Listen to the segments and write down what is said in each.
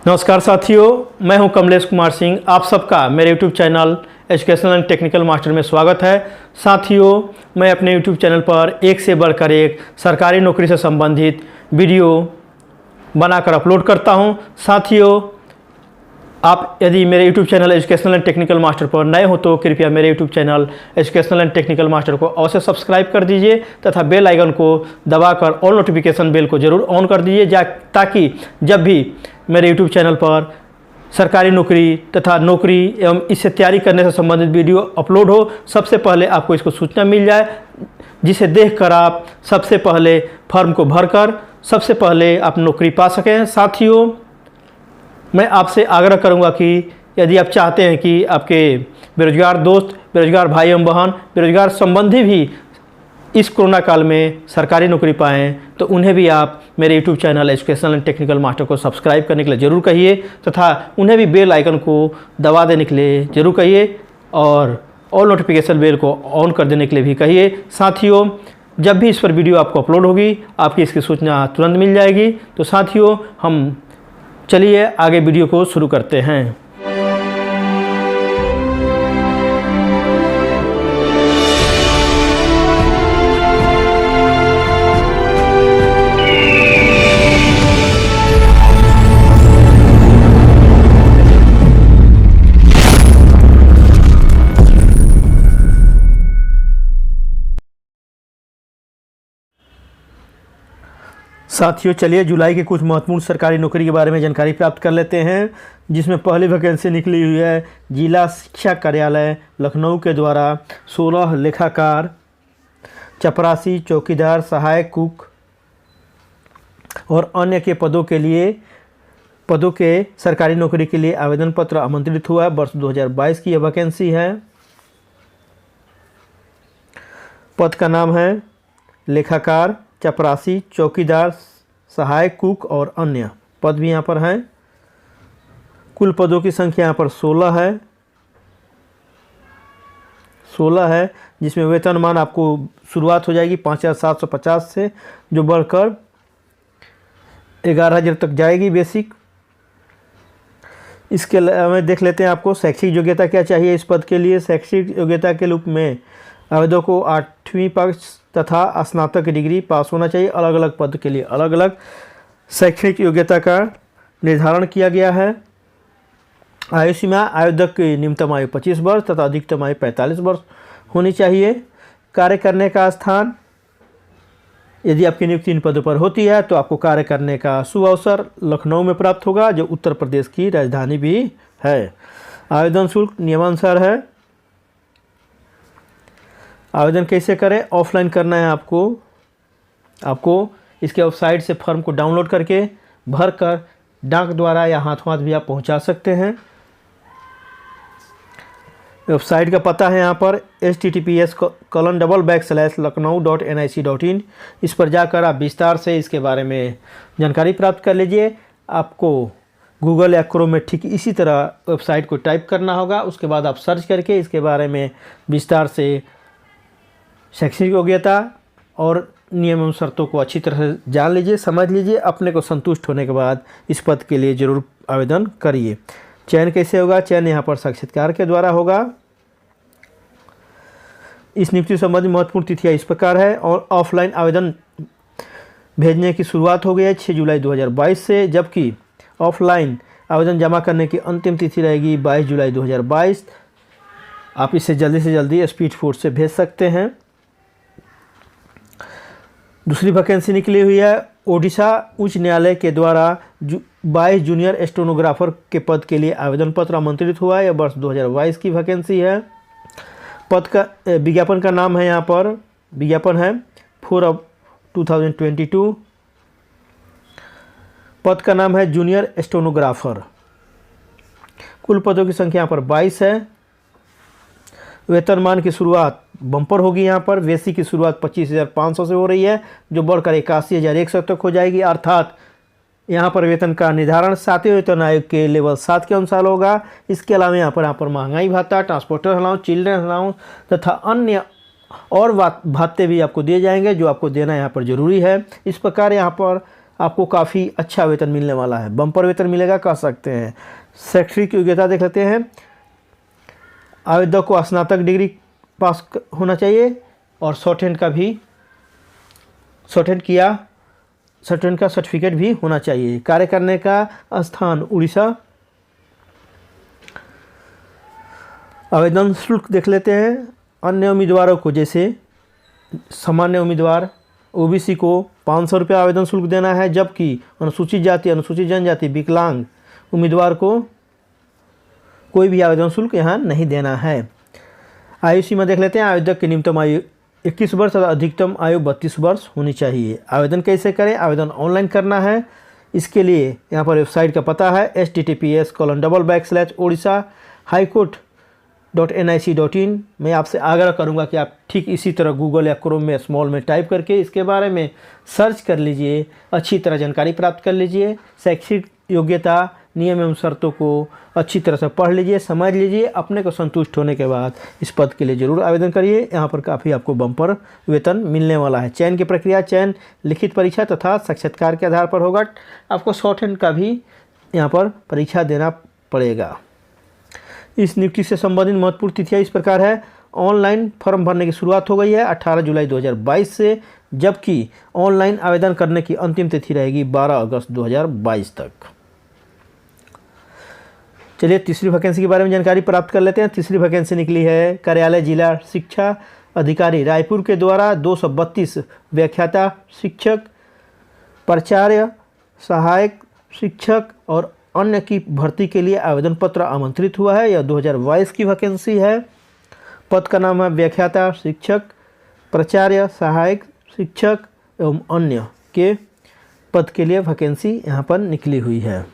नमस्कार साथियों, मैं हूं कमलेश कुमार सिंह। आप सबका मेरे YouTube channel educational and technical master में स्वागत है। साथियों, मैं अपने YouTube चैनल पर एक से बढ़कर एक सरकारी नौकरी से संबंधित वीडियो बनाकर अपलोड करता हूं। साथियों, आप यदि मेरे YouTube channel educational and technical master पर नए हो तो कृपया मेरे YouTube channel educational and technical master को अवश्य सब्सक्राइब कर दीजिए तथा बेल आइकन को दबाकर ऑल नोटिफिकेशन बेल को ज़रूर ऑन कर दीजिए ताकि जब भी मेरे YouTube चैनल पर सरकारी नौकरी तथा नौकरी एवं इससे तैयारी करने से संबंधित वीडियो अपलोड हो, सबसे पहले आपको इसको सूचना मिल जाए, जिसे देखकर आप सबसे पहले फॉर्म को भरकर सबसे पहले आप नौकरी पा सकें। साथियों, मैं आपसे आग्रह करूंगा कि यदि आप चाहते हैं कि आपके बेरोजगार दोस्त, बेरोजगार भाई एवं बहन, बेरोजगार संबंधी भी इस कोरोना काल में सरकारी नौकरी पाएँ तो उन्हें भी आप मेरे YouTube channel educational and technical master को सब्सक्राइब करने के लिए ज़रूर कहिए तथा उन्हें भी बेल आइकन को दबा देने के लिए ज़रूर कहिए और ऑल नोटिफिकेशन बेल को ऑन कर देने के लिए भी कहिए। साथियों, जब भी इस पर वीडियो आपको अपलोड होगी आपकी इसकी सूचना तुरंत मिल जाएगी। तो साथियों, हम चलिए आगे वीडियो को शुरू करते हैं। साथियों, चलिए जुलाई के कुछ महत्वपूर्ण सरकारी नौकरी के बारे में जानकारी प्राप्त कर लेते हैं, जिसमें पहली वैकेंसी निकली हुई है जिला शिक्षा कार्यालय लखनऊ के द्वारा 16 लेखाकार, चपरासी, चौकीदार, सहायक कुक और अन्य के पदों के सरकारी नौकरी के लिए आवेदन पत्र आमंत्रित हुआ है। वर्ष 2022 की यह वैकेंसी है। पद का नाम है लेखाकार, चपरासी, चौकीदार, सहायक कुक और अन्य पद भी यहाँ पर हैं। कुल पदों की संख्या यहाँ पर 16 है, जिसमें वेतनमान आपको शुरुआत हो जाएगी 5,750 से, जो बढ़कर 11,000 तक जाएगी बेसिक। इसके अलावा देख लेते हैं आपको शैक्षिक योग्यता क्या चाहिए इस पद के लिए। शैक्षिक योग्यता के रूप में आवेदक को 8वीं पास तथा स्नातक की डिग्री पास होना चाहिए। अलग अलग पद के लिए अलग अलग शैक्षणिक योग्यता का निर्धारण किया गया है। आयु सीमा आवेदक की न्यूनतम आयु 25 वर्ष तथा अधिकतम आयु 45 वर्ष होनी चाहिए। कार्य करने का स्थान, यदि आपकी नियुक्ति इन पदों पर होती है तो आपको कार्य करने का सुअवसर लखनऊ में प्राप्त होगा, जो उत्तर प्रदेश की राजधानी भी है। आवेदन शुल्क नियमानुसार है। आवेदन कैसे करें? ऑफलाइन करना है आपको इसके वेबसाइट से फॉर्म को डाउनलोड करके भरकर डाक द्वारा या हाथों हाथ भी आप पहुंचा सकते हैं। वेबसाइट का पता है यहाँ पर https://lakhnou.nic.in। इस पर जाकर आप विस्तार से इसके बारे में जानकारी प्राप्त कर लीजिए। आपको गूगल या क्रोम में ठीक इसी तरह वेबसाइट को टाइप करना होगा। उसके बाद आप सर्च करके इसके बारे में विस्तार से शैक्षणिक योग्यता और नियम एवं शर्तों को अच्छी तरह से जान लीजिए, समझ लीजिए। अपने को संतुष्ट होने के बाद इस पद के लिए ज़रूर आवेदन करिए। चयन कैसे होगा? चयन यहाँ पर साक्षात्कार के द्वारा होगा। इस नियुक्ति संबंधी महत्वपूर्ण तिथियाँ इस प्रकार है। और ऑफलाइन आवेदन भेजने की शुरुआत हो गई है 6 जुलाई 2022 से, जबकि ऑफलाइन आवेदन जमा करने की अंतिम तिथि रहेगी 22 जुलाई 2022। आप इसे जल्दी से जल्दी स्पीड पोस्ट से भेज सकते हैं। दूसरी वैकेंसी निकली हुई है ओडिशा उच्च न्यायालय के द्वारा 22 जूनियर स्टेनोग्राफर के पद के लिए आवेदन पत्र आमंत्रित हुआ है। यह वर्ष 2022 की वैकेंसी है। पद का विज्ञापन का नाम है, यहाँ पर विज्ञापन है 4/2022। पद का नाम है जूनियर स्टेनोग्राफर। कुल पदों की संख्या यहाँ पर 22 है। वेतनमान की शुरुआत बम्पर होगी। यहाँ पर बेसिक की शुरुआत 25,500 से हो रही है, जो बढ़कर 81,100 तक हो जाएगी। अर्थात यहाँ पर वेतन का निर्धारण 7वें वेतन आयोग के लेवल 7 के अनुसार होगा। इसके अलावा यहाँ पर महंगाई भत्ता, ट्रांसपोर्टर अलाउंस, चिल्ड्रन अलाउंस तथा अन्य और भत्ते भी आपको दिए जाएंगे, जो आपको देना यहाँ पर ज़रूरी है। इस प्रकार यहाँ पर आपको काफ़ी अच्छा वेतन मिलने वाला है, बम्पर वेतन मिलेगा कह सकते हैं। शैक्षणिक योग्यता देख लेते हैं। आवेदक को स्नातक डिग्री पास होना चाहिए और शॉर्टहैंड का सर्टिफिकेट भी होना चाहिए। कार्य करने का स्थान उड़ीसा। आवेदन शुल्क देख लेते हैं। अन्य उम्मीदवारों को, जैसे सामान्य उम्मीदवार ओबीसी को 500 रुपये आवेदन शुल्क देना है, जबकि अनुसूचित जाति, अनुसूचित जनजाति, विकलांग उम्मीदवार को कोई भी आवेदन शुल्क यहाँ नहीं देना है। आयु सीमा देख लेते हैं। आवेदक की न्यूनतम आयु 21 वर्ष तथा अधिकतम आयु 32 वर्ष होनी चाहिए। आवेदन कैसे करें? आवेदन ऑनलाइन करना है। इसके लिए यहाँ पर वेबसाइट का पता है https://odisha-highcourt.nic.in। मैं आपसे आग्रह करूंगा कि आप ठीक इसी तरह गूगल या क्रोम में स्मॉल में टाइप करके इसके बारे में सर्च कर लीजिए, अच्छी तरह जानकारी प्राप्त कर लीजिए। शैक्षिक योग्यता, नियम एवं शर्तों को अच्छी तरह से पढ़ लीजिए, समझ लीजिए। अपने को संतुष्ट होने के बाद इस पद के लिए ज़रूर आवेदन करिए। यहाँ पर काफ़ी आपको बम्पर वेतन मिलने वाला है। चयन की प्रक्रिया, चयन लिखित परीक्षा तथा साक्षात्कार के आधार पर होगा। आपको शॉर्टहैंड का भी यहाँ पर परीक्षा देना पड़ेगा। इस नियुक्ति से संबंधित महत्वपूर्ण तिथियाँ इस प्रकार है। ऑनलाइन फॉर्म भरने की शुरुआत हो गई है 18 जुलाई 2022 से, जबकि ऑनलाइन आवेदन करने की अंतिम तिथि रहेगी 12 अगस्त 2022 तक। चलिए तीसरी वैकेंसी के बारे में जानकारी प्राप्त कर लेते हैं। तीसरी वैकेंसी निकली है कार्यालय जिला शिक्षा अधिकारी रायपुर के द्वारा 232 व्याख्याता शिक्षक, प्राचार्य, सहायक शिक्षक और अन्य की भर्ती के लिए आवेदन पत्र आमंत्रित हुआ है। यह 2022 की वैकेंसी है। पद का नाम है व्याख्याता शिक्षक, प्राचार्य, सहायक शिक्षक एवं अन्य के पद के लिए वैकेंसी यहाँ पर निकली हुई है।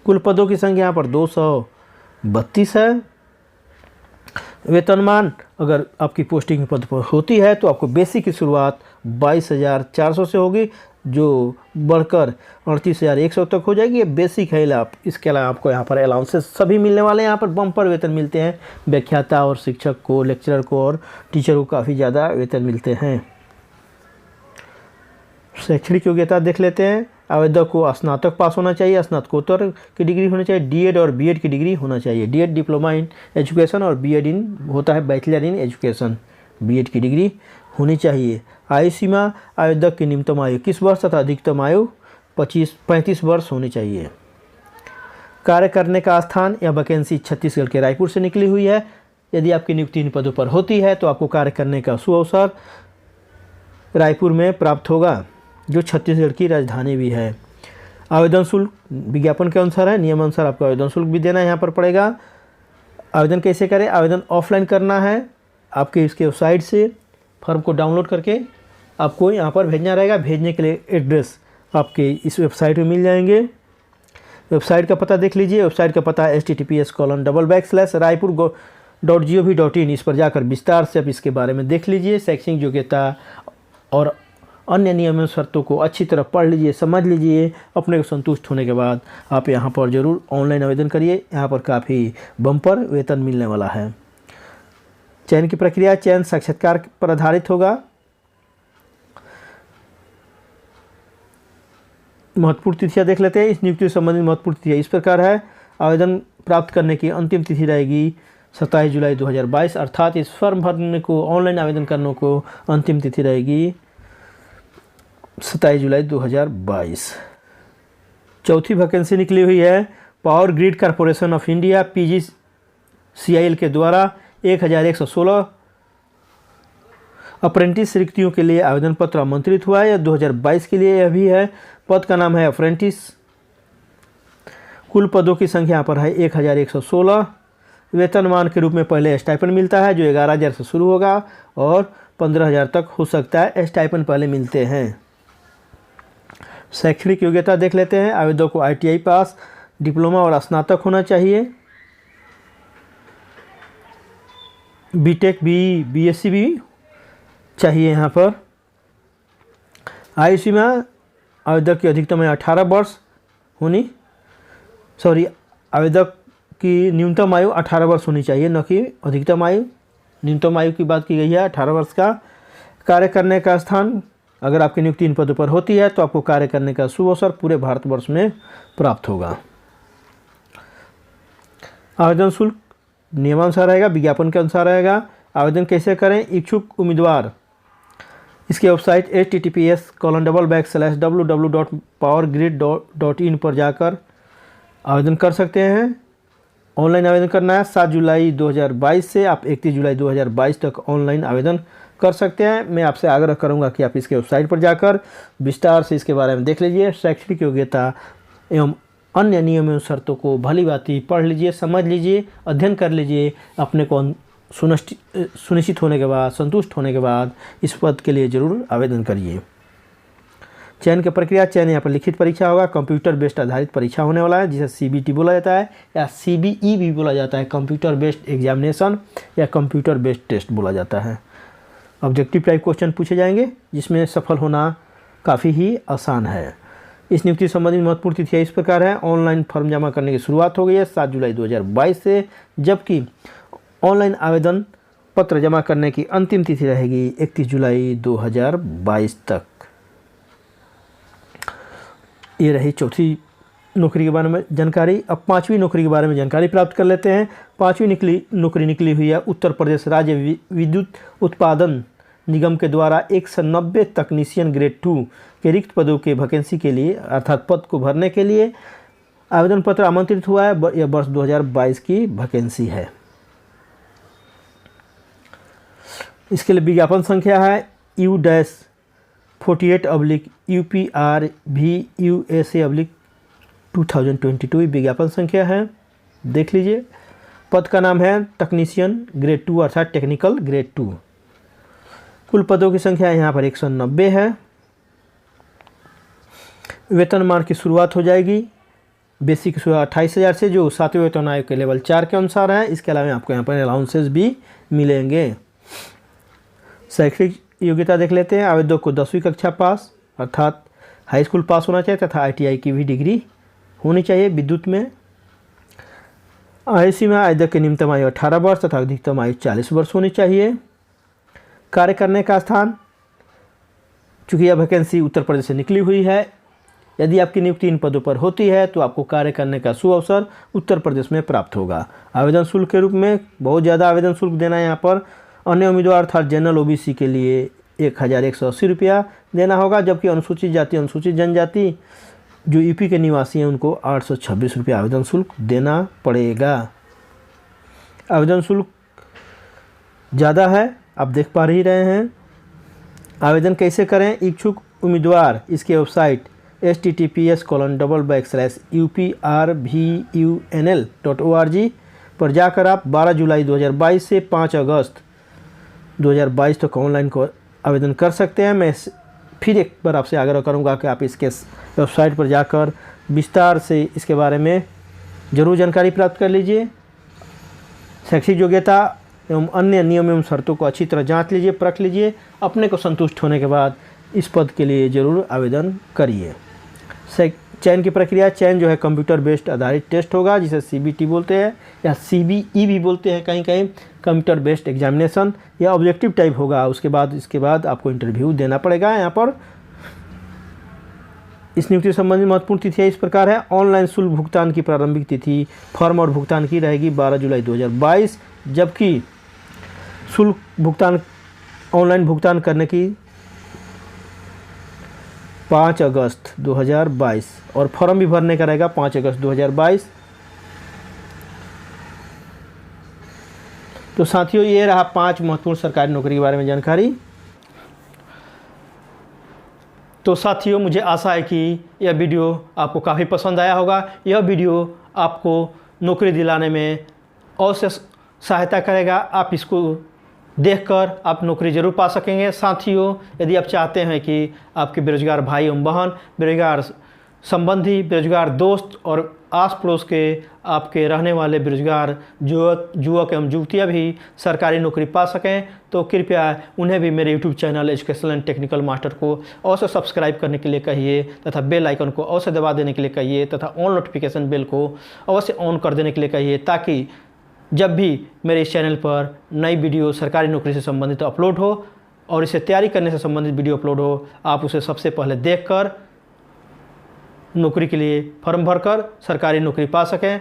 कुल पदों की संख्या यहाँ पर 232 है। वेतनमान अगर आपकी पोस्टिंग पद पर होती है तो आपको बेसिक की शुरुआत 22,400 से होगी, जो बढ़कर 38,100 तक हो जाएगी। ये बेसिक है। इसके अलावा आपको यहाँ पर अलाउंसेस सभी मिलने वाले हैं। यहाँ पर बम्पर वेतन मिलते हैं। व्याख्याता और शिक्षक को, लेक्चरर को और टीचर को काफ़ी ज़्यादा वेतन मिलते हैं। शैक्षणिक योग्यता देख लेते हैं। आवेदक को स्नातक पास होना चाहिए, स्नातकोत्तर की डिग्री होनी चाहिए, डीएड और बीएड की डिग्री होना चाहिए। डीएड डिप्लोमा इन एजुकेशन और बीएड इन होता है बैचलर इन एजुकेशन। बीएड की डिग्री होनी चाहिए। आयु सीमा, आवेदक की न्यूनतम आयु 21 वर्ष तथा अधिकतम आयु 35 वर्ष होनी चाहिए। कार्य करने का स्थान या वैकेंसी छत्तीसगढ़ के रायपुर से निकली हुई है। यदि आपकी नियुक्ति इन पदों पर होती है तो आपको कार्य करने का सुअवसर रायपुर में प्राप्त होगा, जो छत्तीसगढ़ की राजधानी भी है। आवेदन शुल्क विज्ञापन के अनुसार है, नियम अनुसार आपको आवेदन शुल्क भी देना यहाँ पर पड़ेगा। आवेदन कैसे करें? आवेदन ऑफलाइन करना है। आपके इसके वेबसाइट से फॉर्म को डाउनलोड करके आपको यहाँ पर भेजना रहेगा। भेजने के लिए एड्रेस आपके इस वेबसाइट में मिल जाएंगे। वेबसाइट का पता देख लीजिए। वेबसाइट का पता है https://raipur.gov.in। इस पर जाकर विस्तार से आप इसके बारे में देख लीजिए। शैक्षणिक योग्यता और अन्य नियम एवं शर्तों को अच्छी तरह पढ़ लीजिए, समझ लीजिए। अपने को संतुष्ट होने के बाद आप यहाँ पर ज़रूर ऑनलाइन आवेदन करिए। यहाँ पर काफ़ी बम्पर वेतन मिलने वाला है। चयन की प्रक्रिया, चयन साक्षात्कार पर आधारित होगा। महत्वपूर्ण तिथियाँ देख लेते हैं। इस नियुक्ति से संबंधित महत्वपूर्ण तिथियाँ इस प्रकार है। आवेदन प्राप्त करने की अंतिम तिथि रहेगी 27 जुलाई 2022, अर्थात इस फॉर्म भरने को, ऑनलाइन आवेदन करने को अंतिम तिथि रहेगी 27 जुलाई 2022। चौथी वैकेंसी निकली हुई है power grid corporation of India PGCIL के द्वारा 1116 अप्रेंटिस रिक्तियों के लिए आवेदन पत्र आमंत्रित हुआ है। यह 2022 के लिए यह भी है। पद का नाम है अप्रेंटिस। कुल पदों की संख्या यहाँ पर है 1116। वेतनमान के रूप में पहले स्टाइपेंड मिलता है, जो 11,000 से शुरू होगा और 15,000 तक हो सकता है। स्टाइपेंड पहले मिलते हैं। शैक्षणिक योग्यता देख लेते हैं। आवेदक को ITI पास, डिप्लोमा और स्नातक होना चाहिए। बीटेक भी, BSc भी चाहिए यहाँ पर। आयु सीमा, आवेदक की अधिकतम आयु 18 वर्ष होनी, आवेदक की न्यूनतम आयु 18 वर्ष होनी चाहिए, न कि अधिकतम आयु। न्यूनतम आयु की बात की गई है 18 वर्ष का। कार्य करने का स्थान अगर आपकी नियुक्ति इन पदों पर होती है तो आपको कार्य करने का शुभ अवसर पूरे भारतवर्ष में प्राप्त होगा। आवेदन शुल्क नियमानुसार रहेगा, विज्ञापन के अनुसार रहेगा। आवेदन कैसे करें? इच्छुक उम्मीदवार इसकी वेबसाइट https://www.powergrid.in पर जाकर आवेदन कर सकते हैं। ऑनलाइन आवेदन करना है 7 जुलाई 2022 से आप 31 जुलाई 2022 तक ऑनलाइन आवेदन कर सकते हैं। मैं आपसे आग्रह करूंगा कि आप इसके वेबसाइट पर जाकर विस्तार से इसके बारे में देख लीजिए। शैक्षणिक योग्यता एवं अन्य नियम एवं शर्तों को भली भांति पढ़ लीजिए, समझ लीजिए, अध्ययन कर लीजिए। अपने को सुनिश्चित होने के बाद, संतुष्ट होने के बाद इस पद के लिए ज़रूर आवेदन करिए। चयन की प्रक्रिया, चयन यहाँ पर लिखित परीक्षा होगा, कंप्यूटर बेस्ड आधारित परीक्षा होने वाला है जिसे CBT बोला जाता है या CBE भी बोला जाता है, कंप्यूटर बेस्ड एग्जामिनेशन या कंप्यूटर बेस्ड टेस्ट बोला जाता है। ऑब्जेक्टिव टाइप क्वेश्चन पूछे जाएंगे जिसमें सफल होना काफ़ी ही आसान है। इस नियुक्ति संबंधी महत्वपूर्ण तिथियाँ इस प्रकार है। ऑनलाइन फॉर्म जमा करने की शुरुआत हो गई है 7 जुलाई 2022 से, जबकि ऑनलाइन आवेदन पत्र जमा करने की अंतिम तिथि रहेगी 31 जुलाई 2022 तक। ये रही चौथी नौकरी के बारे में जानकारी। अब पांचवी नौकरी के बारे में जानकारी प्राप्त कर लेते हैं। पांचवी नौकरी निकली हुई है उत्तर प्रदेश राज्य विद्युत उत्पादन निगम के द्वारा 190 तकनीशियन ग्रेड 2 के रिक्त पदों के वैकेंसी के लिए, अर्थात पद को भरने के लिए आवेदन पत्र आमंत्रित हुआ है। यह वर्ष 2022 की वैकेंसी है। इसके लिए विज्ञापन संख्या है U-48/UPR-VUSA/2022 विज्ञापन संख्या है, देख लीजिए। पद का नाम है तकनीशियन ग्रेड 2 अर्थात टेक्निकल ग्रेड 2। कुल पदों की संख्या यहाँ पर 190 है। वेतनमान की शुरुआत हो जाएगी बेसिक 28,000 से, जो 7वें वेतन आयोग के लेवल 4 के अनुसार है। इसके अलावा आपको यहाँ पर अलाउंसेस भी मिलेंगे। शैक्षणिक योग्यता देख लेते हैं। आवेदक को 10वीं कक्षा पास अर्थात हाई स्कूल पास होना चाहिए तथा ITI की भी डिग्री होनी चाहिए विद्युत में। आयुषी में आवेदक की न्यूनतम आयु 18 वर्ष तथा अधिकतम आयु 40 वर्ष होनी चाहिए। कार्य करने का स्थान, चूँकि यह वैकेंसी उत्तर प्रदेश से निकली हुई है, यदि आपकी नियुक्ति इन पदों पर होती है तो आपको कार्य करने का सुअवसर उत्तर प्रदेश में प्राप्त होगा। आवेदन शुल्क के रूप में बहुत ज़्यादा आवेदन शुल्क देना है यहाँ पर। अन्य उम्मीदवार अर्थात जनरल OBC के लिए 1180 रुपया देना होगा, जबकि अनुसूचित जाति अनुसूचित जनजाति जो यूपी के निवासी हैं उनको 826 रुपया आवेदन शुल्क देना पड़ेगा। आवेदन शुल्क ज़्यादा है, आप देख पा ही रहे हैं। आवेदन कैसे करें? इच्छुक उम्मीदवार इसकी वेबसाइट https://uprvunl.org पर जाकर आप 12 जुलाई 2022 से 5 अगस्त 2022 तक ऑनलाइन को आवेदन कर सकते हैं। मैं फिर एक बार आपसे आग्रह करूंगा कि आप इसके वेबसाइट पर जाकर विस्तार से इसके बारे में ज़रूर जानकारी प्राप्त कर लीजिए। शैक्षिक योग्यता एवं अन्य नियम एवं शर्तों को अच्छी तरह जांच लीजिए, परख लीजिए। अपने को संतुष्ट होने के बाद इस पद के लिए ज़रूर आवेदन करिए। चयन की प्रक्रिया, चयन जो है कंप्यूटर बेस्ड आधारित टेस्ट होगा जिसे CBT बोलते हैं या CBE भी बोलते हैं कहीं कहीं, कंप्यूटर बेस्ड एग्जामिनेशन। या ऑब्जेक्टिव टाइप होगा। इसके बाद आपको इंटरव्यू देना पड़ेगा। यहाँ पर इस नियुक्ति संबंधी महत्वपूर्ण तिथियाँ इस प्रकार है। ऑनलाइन शुल्क भुगतान की प्रारंभिक तिथि फॉर्म और भुगतान की रहेगी 12 जुलाई 2022, जबकि शुल्क भुगतान ऑनलाइन भुगतान करने की 5 अगस्त 2022 और फॉर्म भी भरने का रहेगा 5 अगस्त 2022। तो साथियों, ये रहा 5 महत्वपूर्ण सरकारी नौकरी के बारे में जानकारी। तो साथियों, मुझे आशा है कि यह वीडियो आपको काफ़ी पसंद आया होगा। यह वीडियो आपको नौकरी दिलाने में अवश्य सहायता करेगा। आप इसको देखकर आप नौकरी ज़रूर पा सकेंगे। साथियों, यदि आप चाहते हैं कि आपके बेरोजगार भाई एवं बहन, बेरोजगार संबंधी, बेरोजगार दोस्त और आस पड़ोस के आपके रहने वाले बेरोजगार युवक एवं युवतियाँ भी सरकारी नौकरी पा सकें, तो कृपया उन्हें भी मेरे YouTube channel educational and technical master को अवश्य सब्सक्राइब करने के लिए कहिए तथा बेल आइकन को अवश्य दबा देने के लिए कहिए तथा ऑन नोटिफिकेशन बेल को अवश्य ऑन कर देने के लिए कहिए, ताकि जब भी मेरे इस चैनल पर नई वीडियो सरकारी नौकरी से संबंधित अपलोड हो और इसे तैयारी करने से संबंधित वीडियो अपलोड हो, आप उसे सबसे पहले देखकर नौकरी के लिए फॉर्म भरकर सरकारी नौकरी पा सकें।